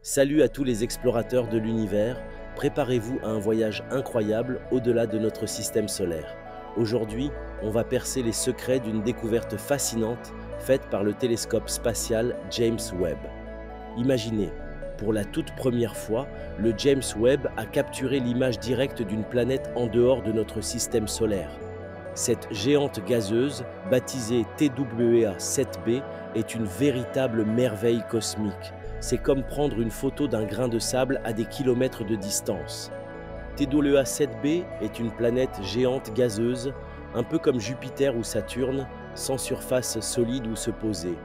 Salut à tous les explorateurs de l'univers, préparez-vous à un voyage incroyable au-delà de notre système solaire. Aujourd'hui, on va percer les secrets d'une découverte fascinante faite par le télescope spatial James Webb. Imaginez, pour la toute première fois, le James Webb a capturé l'image directe d'une planète en dehors de notre système solaire. Cette géante gazeuse, baptisée TWA 7b, est une véritable merveille cosmique. C'est comme prendre une photo d'un grain de sable à des kilomètres de distance. TWA 7b est une planète géante gazeuse, un peu comme Jupiter ou Saturne, sans surface solide où se poser.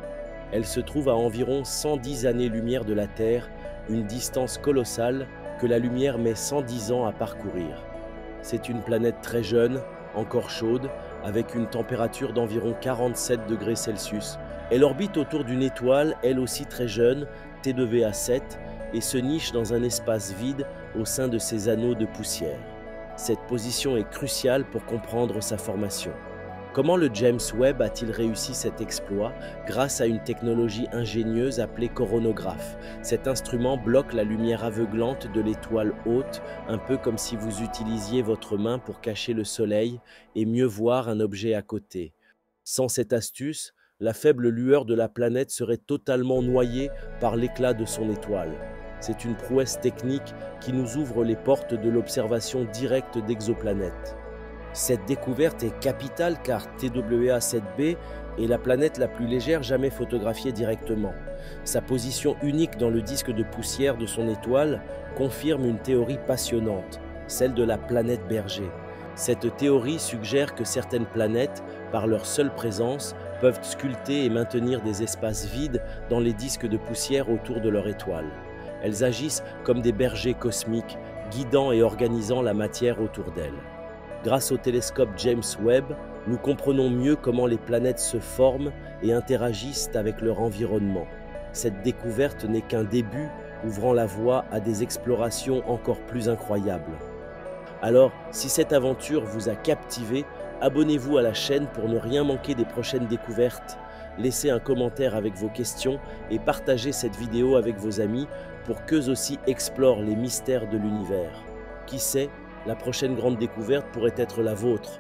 Elle se trouve à environ 110 années-lumière de la Terre, une distance colossale que la lumière met 110 ans à parcourir. C'est une planète très jeune, encore chaude, avec une température d'environ 47 degrés Celsius. Elle orbite autour d'une étoile, elle aussi très jeune, TWA 7, et se niche dans un espace vide au sein de ses anneaux de poussière. Cette position est cruciale pour comprendre sa formation. Comment le James Webb a-t-il réussi cet exploit? Grâce à une technologie ingénieuse appelée coronographe. Cet instrument bloque la lumière aveuglante de l'étoile haute, un peu comme si vous utilisiez votre main pour cacher le soleil et mieux voir un objet à côté. Sans cette astuce, la faible lueur de la planète serait totalement noyée par l'éclat de son étoile. C'est une prouesse technique qui nous ouvre les portes de l'observation directe d'exoplanètes. Cette découverte est capitale car TWA 7b est la planète la plus légère jamais photographiée directement. Sa position unique dans le disque de poussière de son étoile confirme une théorie passionnante, celle de la planète berger. Cette théorie suggère que certaines planètes, par leur seule présence, peuvent sculpter et maintenir des espaces vides dans les disques de poussière autour de leur étoile. Elles agissent comme des bergers cosmiques, guidant et organisant la matière autour d'elles. Grâce au télescope James Webb, nous comprenons mieux comment les planètes se forment et interagissent avec leur environnement. Cette découverte n'est qu'un début, ouvrant la voie à des explorations encore plus incroyables. Alors, si cette aventure vous a captivé, abonnez-vous à la chaîne pour ne rien manquer des prochaines découvertes. Laissez un commentaire avec vos questions et partagez cette vidéo avec vos amis pour qu'eux aussi explorent les mystères de l'univers. Qui sait, la prochaine grande découverte pourrait être la vôtre.